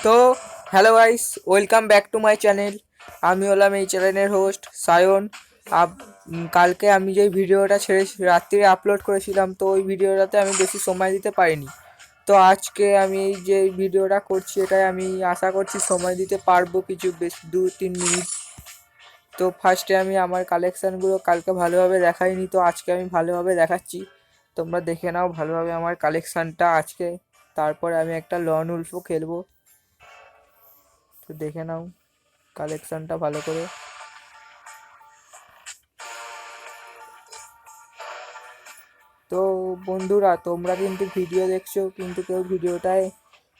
তো hello guys, welcome back to my channel. আমি হলাম এই চ্যানেলের হোস্ট সায়ন। কালকে আমি যেই ভিডিওটা ছেড়ে রাত্রিরে আপলোড করেছিলাম, তো ওই ভিডিওটাতে আমি বেশি সময় দিতে পারিনি। তো আজকে আমি এই যে ভিডিওটা করছি, এটাই আমি আশা করছি সময় দিতে পারবো কিছু, বেশ 2-3 মিনিট। তো ফার্স্টে আমি আমার কালেকশানগুলো কালকে ভালোভাবে দেখাইনি, তো আজকে আমি ভালোভাবে দেখাচ্ছি। তোমরা দেখে নাও ভালোভাবে আমার কালেকশানটা আজকে। তারপরে আমি একটা লন উলফও খেলবো, তো দেখে নাও কালেকশানটা ভালো করে। তো বন্ধুরা, তোমরা কিন্তু ভিডিও দেখছো কিন্তু কেউ ভিডিওটায়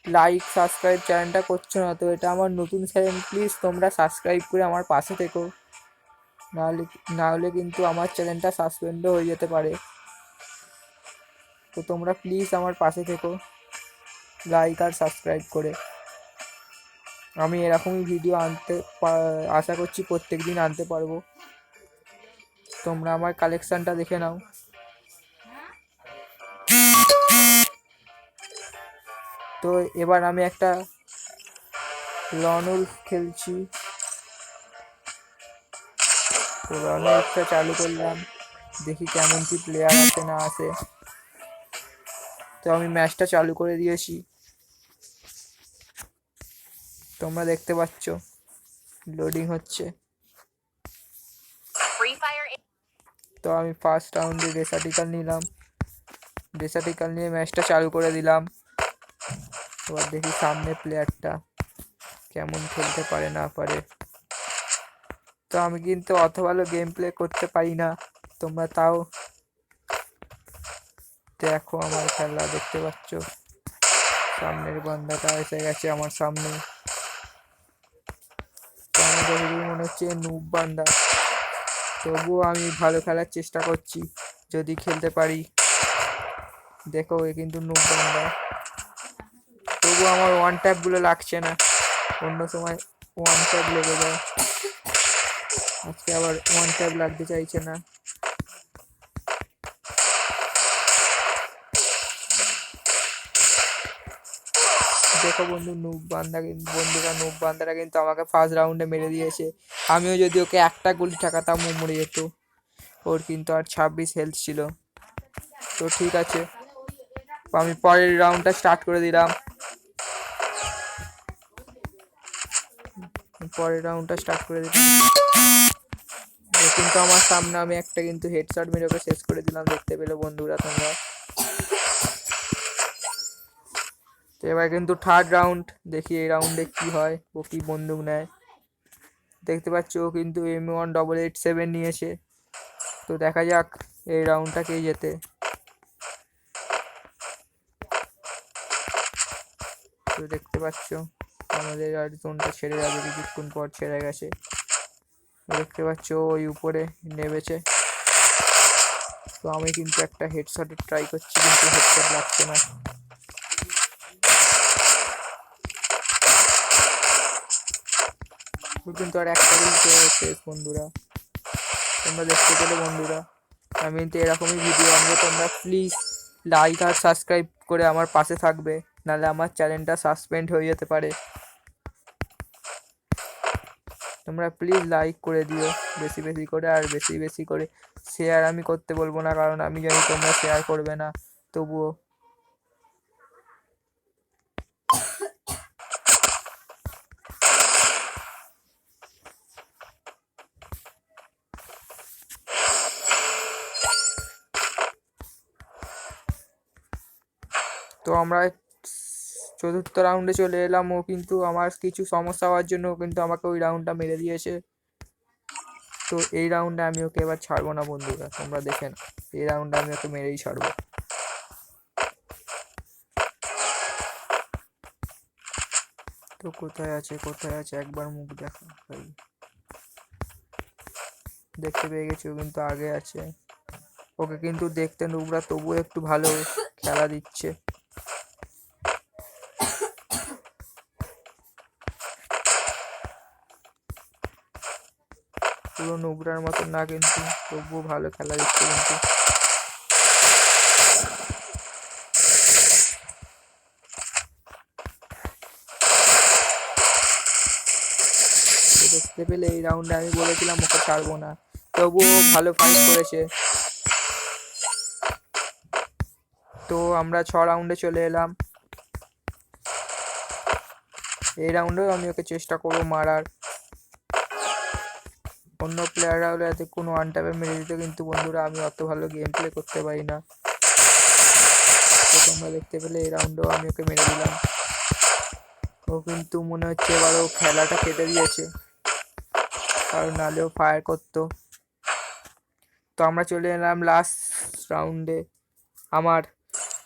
লাইক সাবস্ক্রাইব চ্যানেলটা করছো না। তো এটা আমার নতুন চ্যানেল, প্লিজ তোমরা সাবস্ক্রাইব করে আমার পাশে থেকো, নাহলে নাহলে কিন্তু আমার চ্যানেলটা সাসপেন্ডও হয়ে যেতে পারে। তো তোমরা প্লিজ আমার পাশে থেকো লাইক আর সাবস্ক্রাইব করে। আমি এরকমই ভিডিও আশা করছি প্রত্যেক দিন আনতে পারবো। তোমরা আমার কালেকশানটা দেখে নাও। তো এবার আমি একটা লন উলফ খেলছি। তো লন উলফটা চালু করলাম, দেখি কেমন কি প্লেয়ার আসে না আসে। তো আমি ম্যাচটা চালু করে দিয়েছি, তোমরা দেখতে পাচ্ছ লোডিং হচ্ছে। তো আমি ফার্স্ট রাউন্ডে রেসার্টিকাল নিলাম, রেসার্টিকাল নিয়ে ম্যাচটা চালু করে দিলাম। এবার দেখি সামনে প্লেয়ারটা কেমন খেলতে পারে না পারে। তো আমি কিন্তু অত ভালো গেম প্লে করতে পারি না, তোমরা তাও দেখো আমার খেলা। দেখতে পাচ্ছ সামনের বান্দাটা এসে গেছে আমার সামনে। তো আমার দেখে মনে হচ্ছে নুব বান্দা, তবুও আমি ভালো খেলার চেষ্টা করছি, যদি খেলতে পারি। দেখো এ কিন্তু নুব বান্দা, তবুও আমার ওয়ান ট্যাপগুলো লাগছে না। অন্য সময় ওয়ান ট্যাপ লেগে যায়, আজকে আবার ওয়ান ট্যাপ লাগতে চাইছে না। দেখো বন্ধুরা নুব বান্দারা কিন্তু আমাকে ফার্স্ট রাউন্ডে মেরে দিয়েছে। আমিও যদি ওকে একটা গুলি ঠেকাতাম ও মরে যেত। ওর কিন্তু আর 26 হেলথ ছিল। তো ঠিক আছে, আমি পরের রাউন্ডটা স্টার্ট করে দিলাম। কিন্তু আমার সামনে আমি একটা কিন্তু হেডশট মেরে ওকে শেষ করে দিলাম, দেখতে পেলে বন্ধুরা তোমরা। তো এবার কিন্তু থার্ড রাউন্ড, দেখি এই রাউন্ডে কি হয়, ও কি বন্দুক নেয়। দেখতে পাচ্ছ ও কিন্তু M1887 নিয়েছে। তো দেখা যাক এই রাউন্ডটা কে জেতে। তো দেখতে পাচ্ছ আমাদের আর জোনটা ছেড়ে যাবে, কিছুক্ষণ পর ছেড়ে গেছে। দেখতে পাচ্ছ ওই উপরে নেমেছে। তো আমি কিন্তু একটা হেডশটে ট্রাই করছি, কিন্তু হেডশট লাগছে না। কিন্তু আর একটা শেষ বন্ধুরা, তোমরা দেখতে পেলে বন্ধুরা। আমি কিন্তু এরকমই ভিডিও আনবো, তোমরা প্লিজ লাইক আর সাবস্ক্রাইব করে আমার পাশে থাকবে, নাহলে আমার চ্যানেলটা সাসপেন্ড হয়ে যেতে পারে। তোমরা প্লিজ লাইক করে দিও বেশি বেশি করে, আর বেশি বেশি করে শেয়ার আমি করতে বলবো না, কারণ আমি জানি তোমরা শেয়ার করবে না। তবুও তো আমরা চতুর্থ রাউন্ডে চলে এলাম। ও কিন্তু আমার কিছু সমস্যা হওয়ার জন্য ও কিন্তু আমাকে ওই রাউন্ডটা মেরে দিয়েছে। তো এই রাউন্ডে আমি ওকে এবার ছাড়বো না বন্ধুরা, তোমরা দেখেন এই রাউন্ডে আমি ওকে মেরেই ছাড়বো। তো কোথায় আছে একবার মুখ দেখা ভাই। দেখতে পেয়ে গেছি, ও কিন্তু আগে আছে। ওকে কিন্তু দেখতে নুবরা, তবুও একটু ভালো খেলা দিচ্ছে। পুরো নুবরার মতন না, কিন্তু তবুও ভালো খেলা দিচ্ছে কিন্তু। দেখতে পেলে এই রাউন্ডে আমি বলেছিলাম ওকে ছাড়বো না, তবুও ভালো ফাইট করেছে। তো আমরা 6 রাউন্ডে চলে এলাম। এই রাউন্ডেও আমি ওকে চেষ্টা করবো মারার। অন্য প্লেয়াররা হলে এতে কোনো ওয়ান ট্যাপে মেরে দিত, কিন্তু বন্ধুরা আমি অত ভালো গেম প্লে করতে পারি না। তো তোমরা দেখতে পেলে এই রাউন্ডেও আমি ওকে মেরে দিলাম। ও কিন্তু মনে হচ্ছে এবারও খেলাটা কেটে দিয়েছে, কারণ নাহলেও ফায়ার করতো। তো আমরা চলে এলাম লাস্ট রাউন্ডে। আমার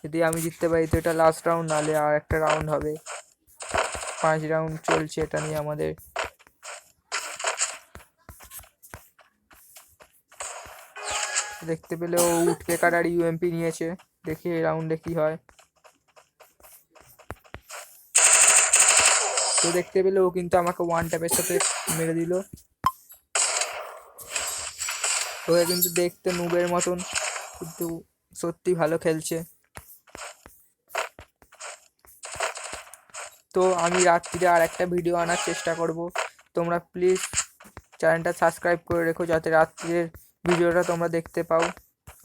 যদি আমি জিততে পারি তো এটা লাস্ট রাউন্ড, নাহলে আর একটা রাউন্ড হবে। 5 রাউন্ড চলছে এটা নিয়ে আমাদের। দেখতে পেলে ও উডপেকার আর ইউএমপি নিয়েছে। দেখি এই রাউন্ডে কি হয়। তো দেখতে পেলে ও কিন্তু আমাকে ওয়ান ট্যাপের সাথে মেরে দিল। ওকে কিন্তু দেখতে নুবের মতন, কিন্তু সত্যি ভালো খেলছে। তো আমি রাত্রিরে আর একটা ভিডিও আনার চেষ্টা করব। তোমরা প্লিজ চ্যানেলটা সাবস্ক্রাইব করে রেখো, যাতে রাত্রিরের ভিডিওটা তোমরা দেখতে পাও।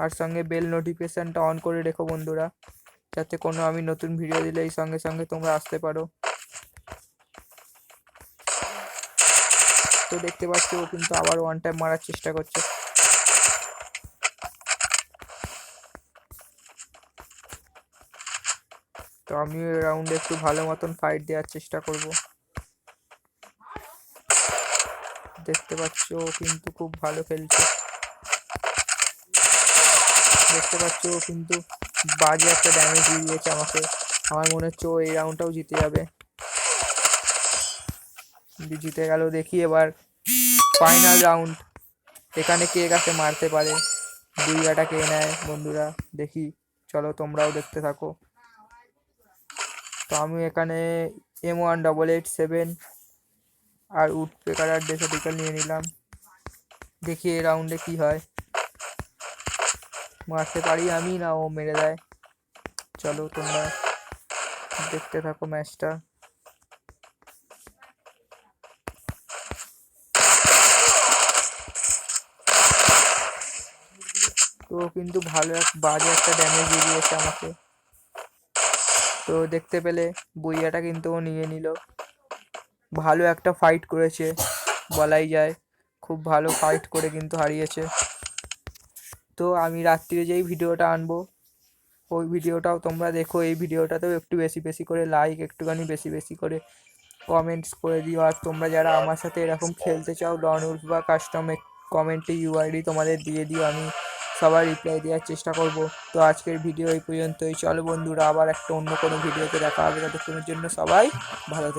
আর সঙ্গে বেল নোটিফিকেশানটা অন করে রেখো বন্ধুরা, যাতে কোনো আমি নতুন ভিডিও দিলে এই সঙ্গে সঙ্গে তোমরা আসতে পারো। তো দেখতে পাচ্ছি ও কিন্তু আবার ওয়ান টাইম মারার চেষ্টা করছে। তো আমি এই রাউন্ডে একটু ভালো মতন ফাইট দেওয়ার চেষ্টা করব। দেখতে পাচ্ছ ও কিন্তু খুব ভালো খেলছে। দেখতে পাচ্ছ ও কিন্তু বাজে একটা ড্যামেজ দিয়ে দিয়েছে আমাকে। আমার মনে হচ্ছে ও এই রাউন্ডটাও জিতে যাবে। কিন্তু জিতে গেল। দেখি এবার ফাইনাল রাউন্ড, এখানে কে কাকে মারতে পারে, বুইয়াটা কে নেয় বন্ধুরা। দেখি, চলো তোমরাও দেখতে থাকো। তো আমি এখানে M1887 আর উডপেকার আর ডেসার্টিক্যাল নিয়ে নিলাম। দেখি এই রাউন্ডে কি হয়, মারতে পারি আমি না ও মেরে দেয়। চলো তোমরা দেখতে থাকো ম্যাচটা। তো কিন্তু ভালো বাজে একটা ড্যামেজ দিয়ে দিয়েছে আমাকে। তো দেখতে পেলে বুইয়াটা কিন্তু ও নিয়ে নিল। ভালো একটা ফাইট করেছে বলাই যায়, খুব ভালো ফাইট করে কিন্তু হারিয়েছে। তো আমি রাত্রিরে যেই ভিডিওটা আনবো ওই ভিডিওটাও তোমরা দেখো। এই ভিডিওটাতেও একটু বেশি বেশি করে লাইক, একটুখানি বেশি বেশি করে কমেন্টস করে দিও। আর তোমরা যারা আমার সাথে এরকম খেলতে চাও ডন উলফ বা কাস্টম, কমেন্টে ইউআইডি তোমাদের দিয়ে দিও, আমি সবার রিপ্লাই দেওয়ার চেষ্টা করব। তো আজকের ভিডিও এই পর্যন্তই। চলো বন্ধুরা, আবার একটা অন্য কোনো ভিডিওতে দেখা হবে। ততক্ষণের জন্য সবাই ভালো থেকো।